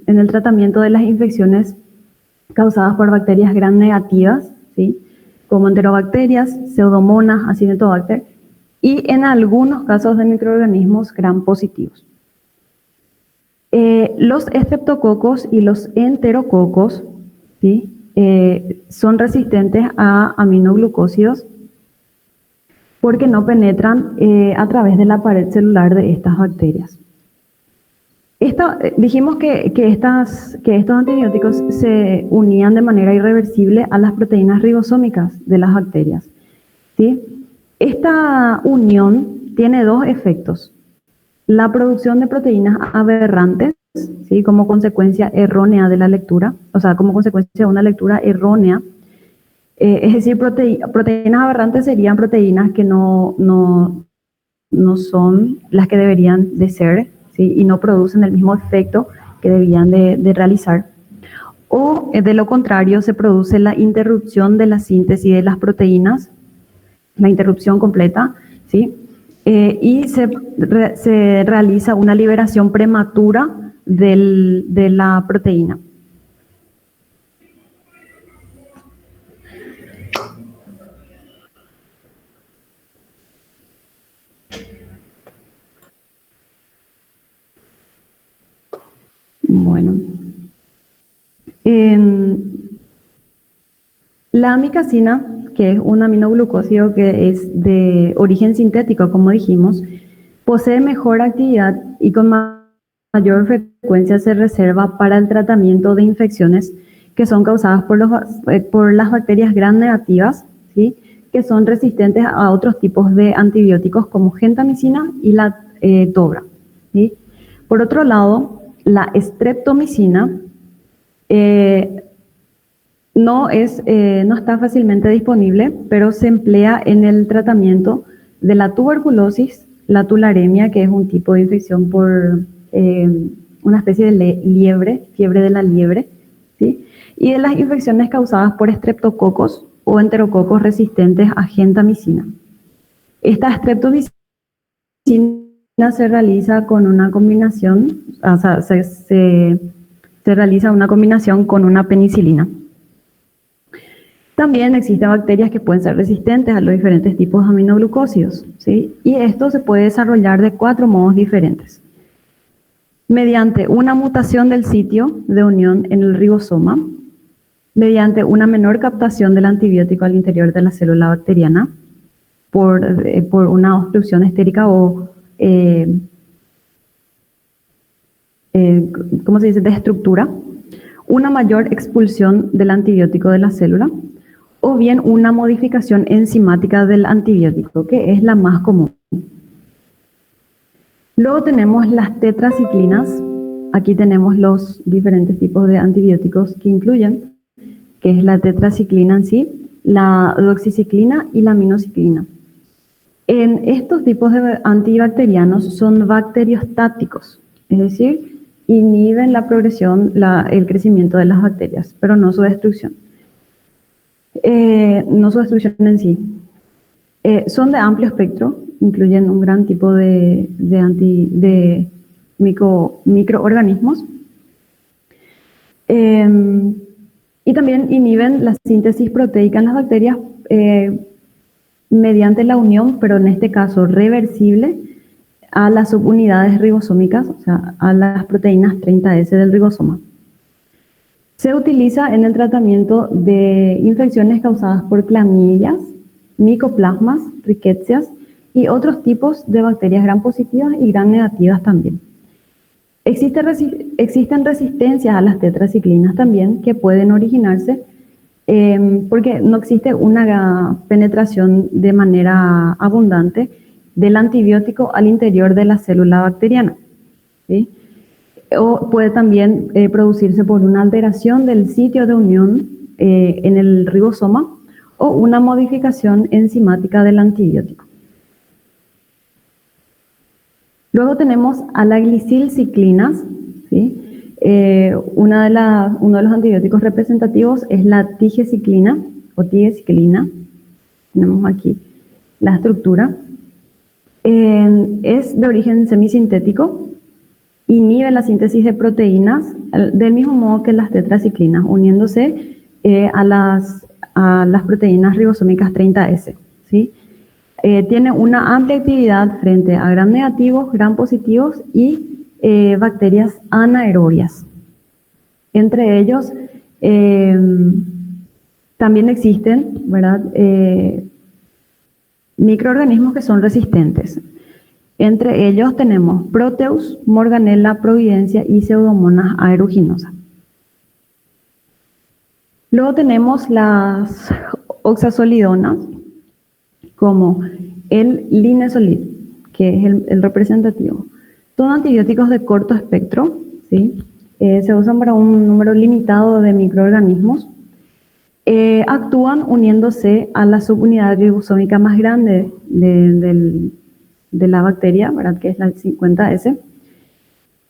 el tratamiento de las infecciones causadas por bacterias gram negativas, ¿sí? Como enterobacterias, pseudomonas, acinetobacter, y en algunos casos de microorganismos gram positivos. Los estreptococos y los enterococos, ¿sí? Son resistentes a aminoglucósidos porque no penetran a través de la pared celular de estas bacterias. Dijimos que estos antibióticos se unían de manera irreversible a las proteínas ribosómicas de las bacterias, ¿sí? Esta unión tiene dos efectos: la producción de proteínas aberrantes, ¿sí? Como consecuencia errónea de la lectura, o sea, como consecuencia de una lectura errónea. Es decir, proteínas aberrantes serían proteínas que no son las que deberían de ser, ¿sí? Y no producen el mismo efecto que debían de realizar. O de lo contrario, se produce la interrupción de la síntesis de las proteínas, la interrupción completa, ¿sí? Y se realiza una liberación prematura de la proteína. Bueno, la amicacina, que es un aminoglucósido que es de origen sintético, como dijimos, posee mejor actividad y con mayor frecuencia se reserva para el tratamiento de infecciones que son causadas por las bacterias gram negativas, ¿sí? Que son resistentes a otros tipos de antibióticos como gentamicina y la tobra, ¿sí? Por otro lado, la streptomicina no está fácilmente disponible, pero se emplea en el tratamiento de la tuberculosis, la tularemia, que es un tipo de infección por una especie de liebre, fiebre de la liebre, ¿sí? Y de las infecciones causadas por estreptococos o enterococos resistentes a gentamicina. Esta streptomicina se realiza con una combinación, o sea, se realiza una combinación con una penicilina. También existen bacterias que pueden ser resistentes a los diferentes tipos de aminoglucósidos, ¿sí? Y esto se puede desarrollar de 4 modos diferentes. Mediante una mutación del sitio de unión en el ribosoma, mediante una menor captación del antibiótico al interior de la célula bacteriana, por una obstrucción estérica o ¿cómo se dice?, de estructura, una mayor expulsión del antibiótico de la célula, o bien una modificación enzimática del antibiótico, que es la más común. Luego tenemos las tetraciclinas. Aquí tenemos los diferentes tipos de antibióticos que incluyen, que es la tetraciclina en sí, la doxiciclina y la aminociclina. En estos tipos de antibacterianos son bacteriostáticos, es decir, inhiben la progresión, el crecimiento de las bacterias, pero no su destrucción. No su destrucción en sí. Son de amplio espectro, incluyen un gran tipo de microorganismos. Y también inhiben la síntesis proteica en las bacterias mediante la unión, pero en este caso reversible, a las subunidades ribosómicas, o sea, a las proteínas 30S del ribosoma. Se utiliza en el tratamiento de infecciones causadas por clamidias, micoplasmas, ricketsias y otros tipos de bacterias gram positivas y gram negativas también. Existen resistencias a las tetraciclinas también que pueden originarse porque no existe una penetración de manera abundante del antibiótico al interior de la célula bacteriana, ¿sí? O puede también producirse por una alteración del sitio de unión en el ribosoma o una modificación enzimática del antibiótico. Luego tenemos a la glicilciclinas, ¿sí? Uno de los antibióticos representativos es la tigeciclina o tigeciclina. Tenemos aquí la estructura. Es de origen semisintético, inhibe la síntesis de proteínas del mismo modo que las tetraciclinas, uniéndose a las proteínas ribosómicas 30S, ¿sí? Tiene una amplia actividad frente a gram negativos, gram positivos y bacterias anaerobias. Entre ellos también existen, ¿verdad?, microorganismos que son resistentes. Entre ellos tenemos Proteus, Morganella, Providencia y Pseudomonas aeruginosa. Luego tenemos las oxazolidonas, como el linezolid, que es el representativo. Son antibióticos de corto espectro, ¿sí? Se usan para un número limitado de microorganismos. Actúan uniéndose a la subunidad ribosómica más grande de la bacteria, ¿verdad?, que es la 50S,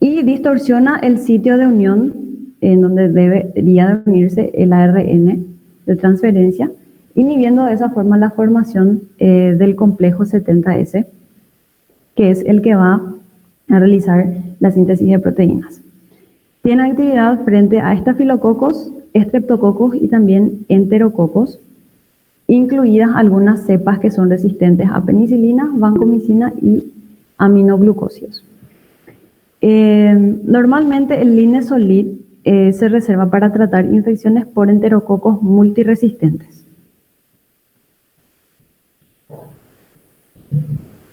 y distorsiona el sitio de unión en donde debería de unirse el ARN de transferencia, inhibiendo de esa forma la formación del complejo 70S, que es el que va a realizar la síntesis de proteínas. Tiene actividad frente a estafilococos, estreptococos y también enterococos, incluidas algunas cepas que son resistentes a penicilina, vancomicina y aminoglucósidos. Normalmente el linezolid se reserva para tratar infecciones por enterococos multiresistentes.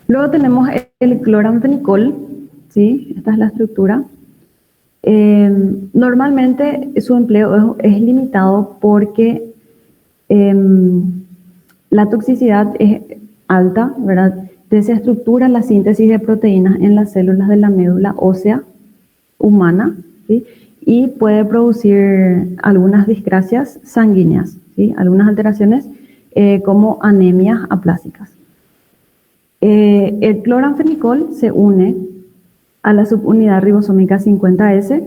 Luego tenemos el cloranfenicol, ¿sí? Esta es la estructura. Normalmente su empleo es limitado porque la toxicidad es alta, ¿verdad? Desestructura la síntesis de proteínas en las células de la médula ósea humana, ¿sí? Y puede producir algunas discrasias sanguíneas, ¿sí? Algunas alteraciones como anemias aplásicas. El cloranfenicol se une a la subunidad ribosómica 50S,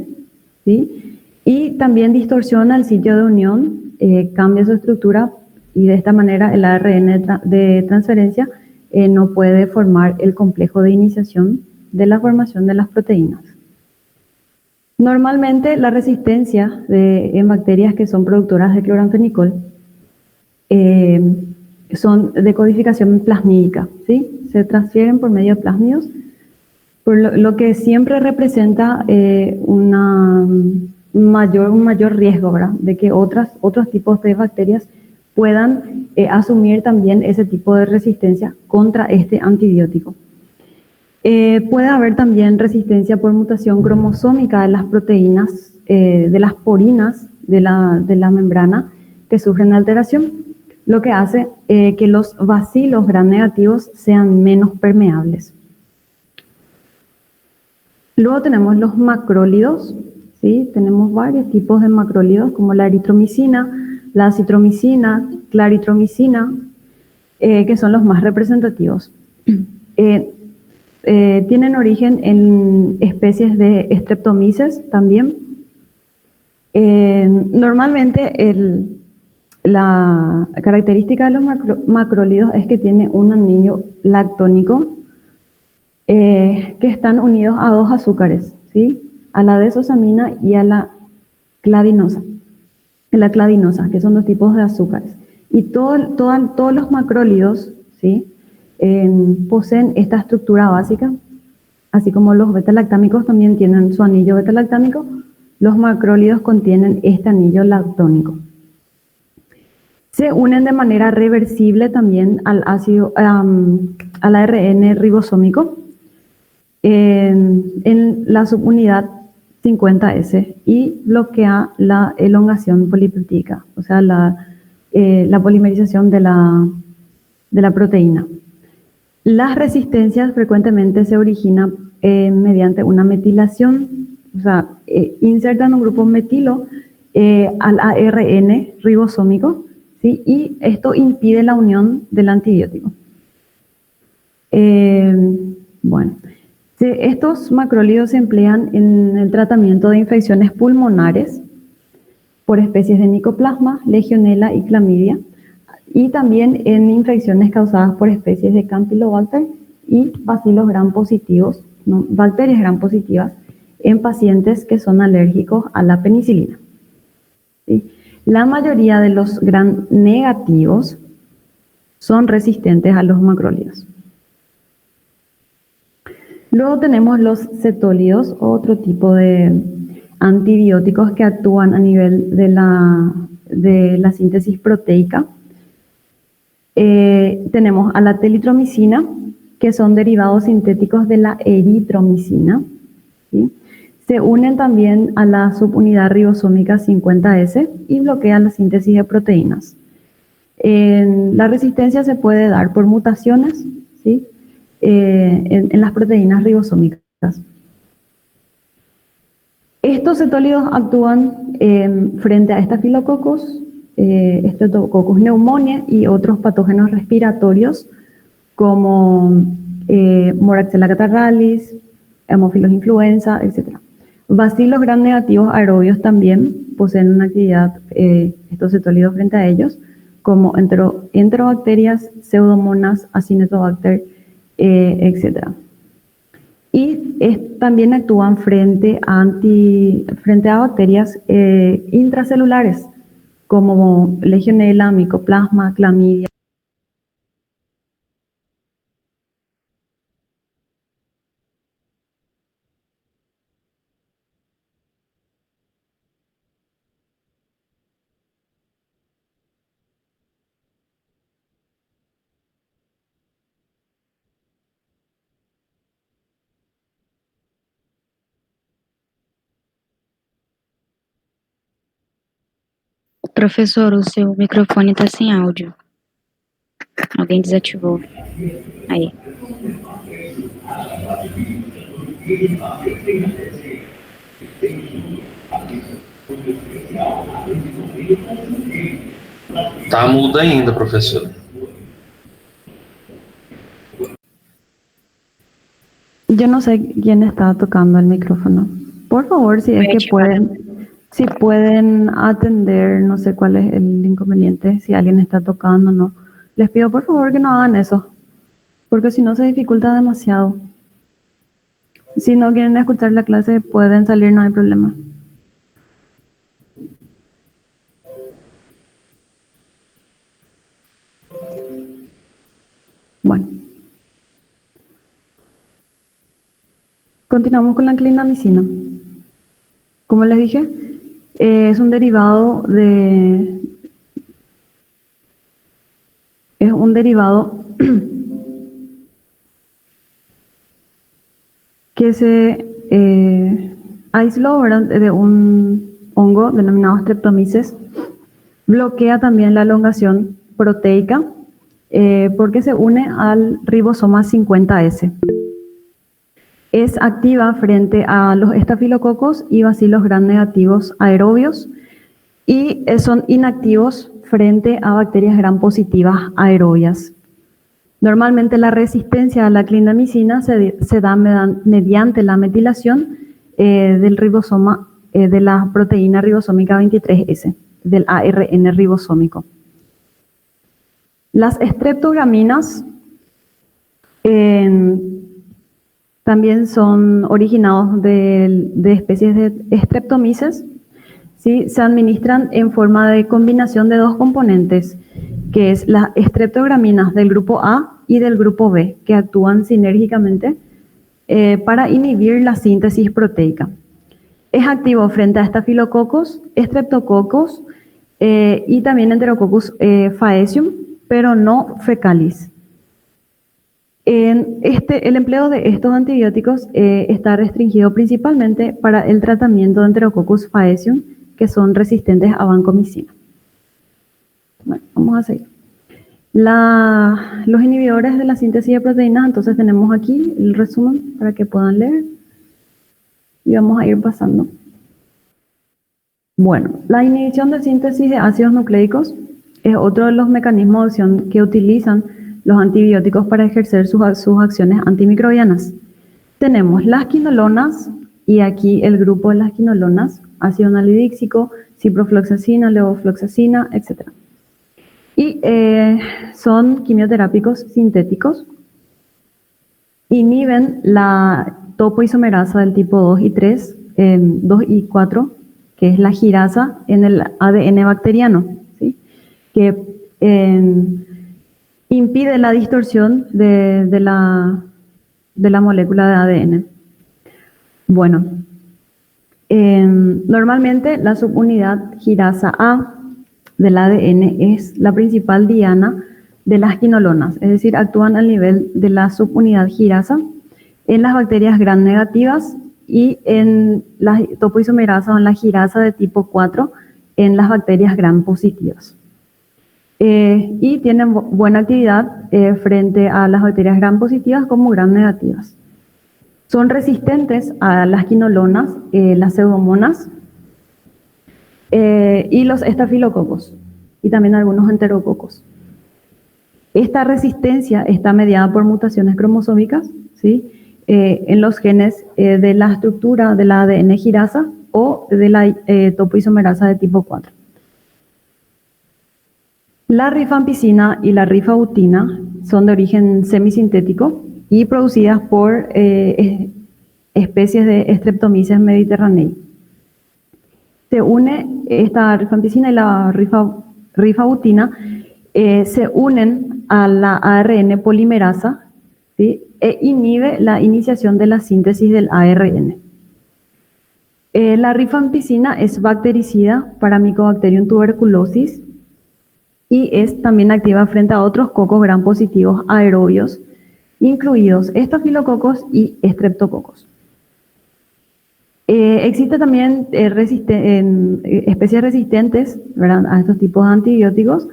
¿sí? Y también distorsiona el sitio de unión, cambia su estructura y de esta manera el ARN de transferencia no puede formar el complejo de iniciación de la formación de las proteínas. Normalmente la resistencia en bacterias que son productoras de cloranfenicol son de codificación plasmídica, ¿sí? Se transfieren por medio de plásmidos, por lo que siempre representa un mayor riesgo, ¿verdad?, de que otros tipos de bacterias puedan asumir también ese tipo de resistencia contra este antibiótico. Puede haber también resistencia por mutación cromosómica de las proteínas, de las porinas de la membrana que sufren alteración, lo que hace que los bacilos gram negativos sean menos permeables. Luego tenemos los macrólidos, ¿sí? Tenemos varios tipos de macrólidos como la eritromicina, la acitromicina, claritromicina, que son los más representativos. Tienen origen en especies de Streptomyces también. Normalmente la característica de los macrólidos es que tiene un anillo lactónico que están unidos a dos azúcares, ¿sí? A la desosamina y a la cladinosa, que son dos tipos de azúcares. Y todos los macrólidos, ¿sí?, poseen esta estructura básica, así como los beta-lactámicos también tienen su anillo beta-lactámico, los macrólidos contienen este anillo lactónico. Se unen de manera reversible también al ARN ribosómico en la subunidad 50S y bloquea la elongación polipeptídica, o sea, la polimerización de la proteína. Las resistencias frecuentemente se originan mediante una metilación, o sea, insertan un grupo metilo al ARN ribosómico, ¿sí? Y esto impide la unión del antibiótico. Bueno, estos macrólidos se emplean en el tratamiento de infecciones pulmonares por especies de Mycoplasma, Legionella y Clamidia, y también en infecciones causadas por especies de Campylobacter y bacilos gram positivos, ¿no? Bacterias gram positivas en pacientes que son alérgicos a la penicilina. ¿Sí? La mayoría de los gram negativos son resistentes a los macrólidos. Luego tenemos los cetólidos, otro tipo de antibióticos que actúan a nivel de la síntesis proteica. Tenemos a la telitromicina, que son derivados sintéticos de la eritromicina, ¿sí? Se unen también a la subunidad ribosómica 50S y bloquean la síntesis de proteínas. La resistencia se puede dar por mutaciones, ¿sí? En las proteínas ribosómicas. Estos cetólidos actúan frente a estafilococos, Streptococcus pneumoniae y otros patógenos respiratorios como Moraxella catarrhalis, Haemophilus influenza, etc. Bacilos gram negativos aerobios también poseen una actividad, estos cetólidos frente a ellos, como enterobacterias, pseudomonas, acinetobacter, etc. Y también actúan frente a bacterias intracelulares, como Legionella, Mycoplasma, Clamidia. Professor, o seu microfone está sem áudio. Alguém desativou. Aí. Tá mudo ainda, professor. Yo no sé quién está tocando el micrófono. Por favor, si es que pueden atender, no sé cuál es el inconveniente, si alguien está tocando o no. Les pido por favor que no hagan eso, porque si no se dificulta demasiado. Si no quieren escuchar la clase, pueden salir, no hay problema. Bueno. Continuamos con la clindamicina. Como les dije, es un derivado que se aisló, ¿verdad?, de un hongo denominado Streptomyces. Bloquea también la elongación proteica porque se une al ribosoma 50S. Es activa frente a los estafilococos y bacilos gram negativos aerobios y son inactivos frente a bacterias gram positivas aerobias. Normalmente la resistencia a la clindamicina se da mediante la metilación del ribosoma, de la proteína ribosómica 23S, del ARN ribosómico. Las streptograminas también son originados de especies de Streptomyces, ¿sí? Se administran en forma de combinación de dos componentes, que es las streptograminas del grupo A y del grupo B, que actúan sinérgicamente para inhibir la síntesis proteica. Es activo frente a estafilococos, streptococos y también Enterococcus faecium, pero no fecalis. El empleo de estos antibióticos está restringido principalmente para el tratamiento de Enterococcus faecium, que son resistentes a vancomicina. Bueno, vamos a seguir. Los inhibidores de la síntesis de proteínas, entonces tenemos aquí el resumen para que puedan leer. Y vamos a ir pasando. Bueno, la inhibición de síntesis de ácidos nucleicos es otro de los mecanismos de acción que utilizan los antibióticos para ejercer sus acciones antimicrobianas. Tenemos las quinolonas, y aquí el grupo de las quinolonas, ácido nalidíxico, ciprofloxacina, levofloxacina, etc. Y son quimioterápicos sintéticos. Inhiben la topoisomerasa del tipo 2 y 3, 2 y 4, que es la girasa en el ADN bacteriano, ¿sí? Que impide la distorsión de la molécula de ADN. Bueno, normalmente la subunidad girasa A del ADN es la principal diana de las quinolonas, es decir, actúan al nivel de la subunidad girasa en las bacterias gram negativas y en la topoisomerasa o en la girasa de tipo 4 en las bacterias gram positivas. Y tienen buena actividad frente a las bacterias gram positivas como gram negativas. Son resistentes a las quinolonas, las pseudomonas y los estafilococos y también algunos enterococos. Esta resistencia está mediada por mutaciones cromosómicas, ¿sí? En los genes de la estructura de la ADN girasa o de la topoisomerasa de tipo 4. La rifampicina y la rifabutina son de origen semisintético y producidas por especies de Streptomyces mediterranei. Se une esta rifampicina y la rifabutina, se unen a la ARN polimerasa, ¿sí? E inhibe la iniciación de la síntesis del ARN. La rifampicina es bactericida para Mycobacterium tuberculosis y es también activa frente a otros cocos gram positivos aerobios, incluidos estafilococos y estreptococos. Existe también especies resistentes, ¿verdad?, a estos tipos de antibióticos,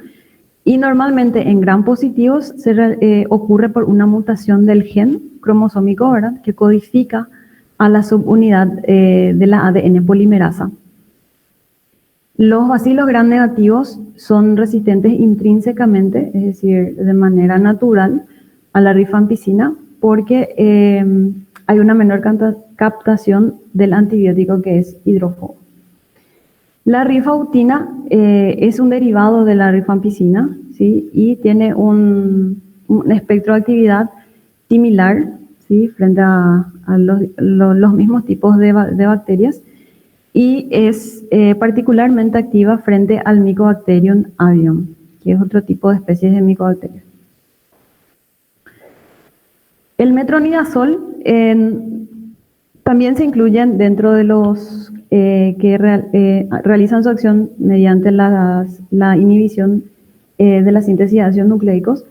y normalmente en gram positivos ocurre por una mutación del gen cromosómico, ¿verdad?, que codifica a la subunidad de la ADN polimerasa. Los bacilos gram negativos son resistentes intrínsecamente, es decir, de manera natural, a la rifampicina porque hay una menor captación del antibiótico que es hidrófobo. La rifabutina es un derivado de la rifampicina, ¿sí? Y tiene un espectro de actividad similar, ¿sí?, frente a los mismos tipos de bacterias, y es particularmente activa frente al Mycobacterium avium, que es otro tipo de especies de Mycobacterium. El metronidazol también se incluyen dentro de los que realizan su acción mediante la inhibición de la síntesis de ácidos nucleicos,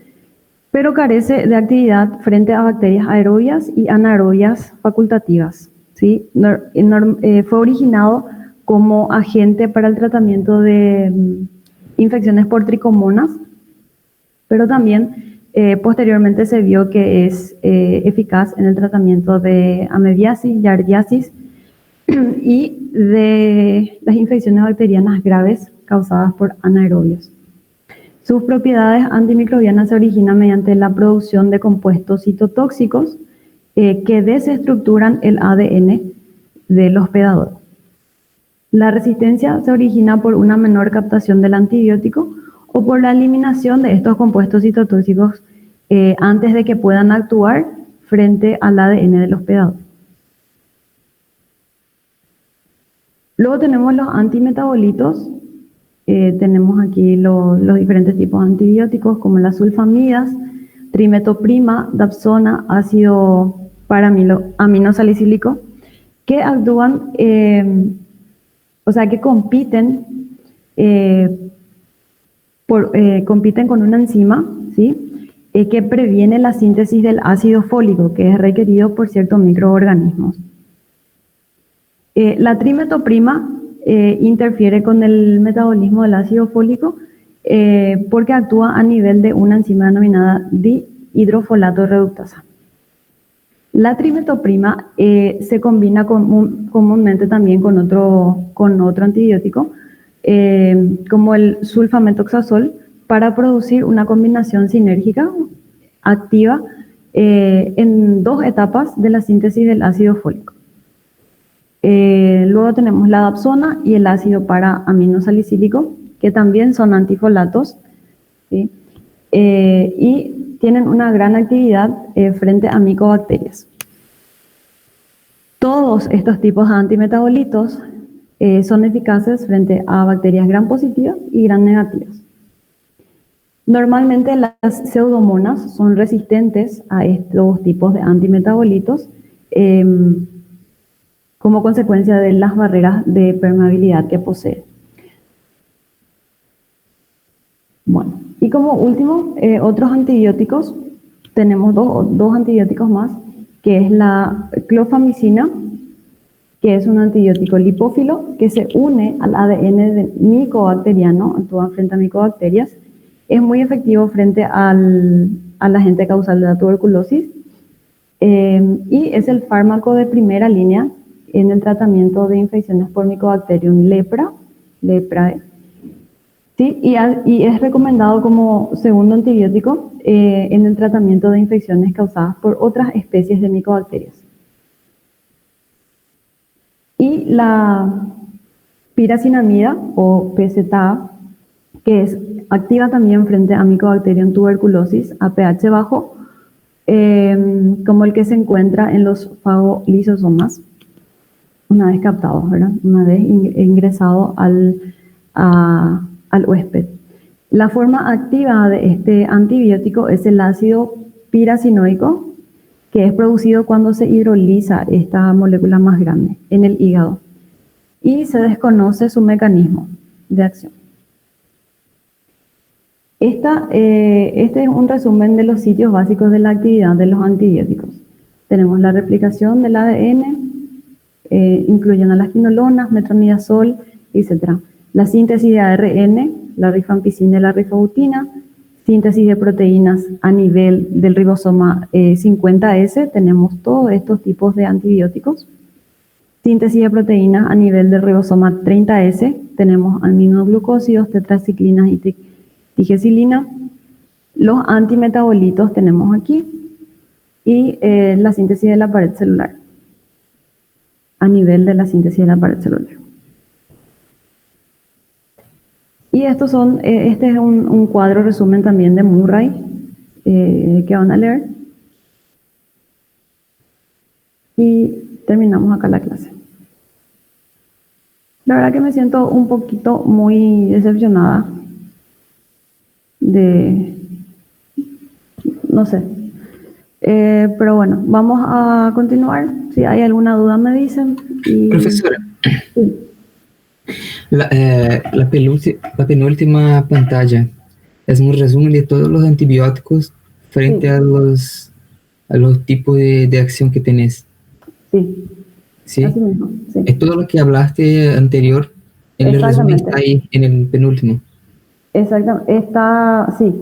pero carece de actividad frente a bacterias aerobias y anaerobias facultativas, ¿sí? Fue originado como agente para el tratamiento de infecciones por tricomonas, pero también posteriormente se vio que es eficaz en el tratamiento de amebiasis, yardiasis y de las infecciones bacterianas graves causadas por anaerobios. Sus propiedades antimicrobianas se originan mediante la producción de compuestos citotóxicos que desestructuran el ADN del hospedador. La resistencia se origina por una menor captación del antibiótico o por la eliminación de estos compuestos citotóxicos antes de que puedan actuar frente al ADN del hospedador. Luego tenemos los antimetabolitos. Tenemos aquí los diferentes tipos de antibióticos como las sulfamidas, trimetoprima, dapsona, ácido aminosalicílico, que actúan, que compiten, compiten con una enzima, ¿sí?, que previene la síntesis del ácido fólico, que es requerido por ciertos microorganismos. La trimetoprima interfiere con el metabolismo del ácido fólico porque actúa a nivel de una enzima denominada dihidrofolato reductasa. La trimetoprima se combina comúnmente también con otro antibiótico, como el sulfametoxazol, para producir una combinación sinérgica activa en dos etapas de la síntesis del ácido fólico. Luego tenemos la dapsona y el ácido para-aminosalicílico, que también son antifolatos ¿sí? Y tienen una gran actividad frente a micobacterias. Todos estos tipos de antimetabolitos son eficaces frente a bacterias gram positivas y gram negativas. Normalmente las pseudomonas son resistentes a estos tipos de antimetabolitos como consecuencia de las barreras de permeabilidad que posee. Bueno, y como último, otros antibióticos, tenemos dos antibióticos más, que es la clofamicina, que es un antibiótico lipófilo que se une al ADN micobacteriano, actúa frente a micobacterias. Es muy efectivo frente al agente causal de la tuberculosis y es el fármaco de primera línea en el tratamiento de infecciones por Mycobacterium leprae. Sí, y es recomendado como segundo antibiótico en el tratamiento de infecciones causadas por otras especies de micobacterias. Y la piracinamida o PZA, que es activa también frente a Mycobacterium tuberculosis a pH bajo, como el que se encuentra en los fagolisosomas, una vez captados, ¿verdad? Una vez ingresado al huésped. La forma activa de este antibiótico es el ácido piracinoico, que es producido cuando se hidroliza esta molécula más grande en el hígado y se desconoce su mecanismo de acción. Este es un resumen de los sitios básicos de la actividad de los antibióticos. Tenemos la replicación del ADN, incluyendo las quinolonas, metronidazol, etc. La síntesis de ARN, la rifampicina y la rifabutina, síntesis de proteínas a nivel del ribosoma 50S, tenemos todos estos tipos de antibióticos. Síntesis de proteínas a nivel del ribosoma 30S, tenemos aminoglucósidos, tetraciclinas y tigecilina. Los antimetabolitos tenemos aquí y la síntesis de la pared celular, a nivel de la síntesis de la pared celular. Y estos son, este es un cuadro resumen también de Murray que van a leer. Y terminamos acá la clase. La verdad que me siento un poquito muy decepcionada no sé. Pero bueno, vamos a continuar. Si hay alguna duda me dicen. Profesora, Sí. la penúltima pantalla es un resumen de todos los antibióticos frente Sí. a los tipos de acción que tenés. Sí, ¿Sí? así mismo. Sí. Es todo lo que hablaste anterior en el resumen está ahí en el penúltimo. Exactamente. Sí.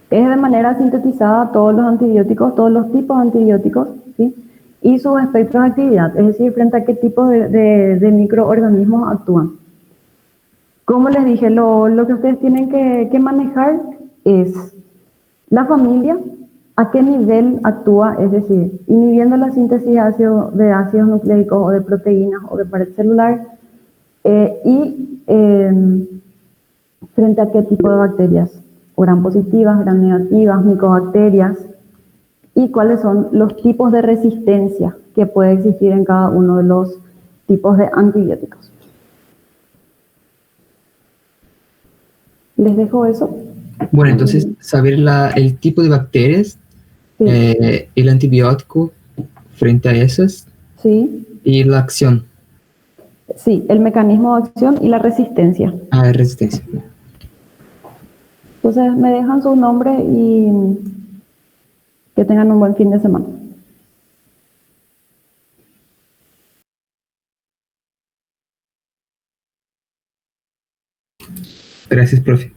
Es de manera sintetizada todos los antibióticos, todos los tipos de antibióticos, ¿sí? Y sus espectros de actividad, es decir, frente a qué tipo de microorganismos actúan. Como les dije, lo que ustedes tienen que manejar es la familia, a qué nivel actúa, es decir, inhibiendo la síntesis de ácidos nucleicos o de proteínas o de pared celular, y frente a qué tipo de bacterias, o gram positivas, gram negativas, micobacterias, y cuáles son los tipos de resistencia que puede existir en cada uno de los tipos de antibióticos. Les dejo eso. Bueno, entonces saber el tipo de bacterias, Sí. el antibiótico frente a esas Sí. y la acción. Sí, el mecanismo de acción y la resistencia. Ah, resistencia. Entonces me dejan su nombre y que tengan un buen fin de semana. Gracias, profe.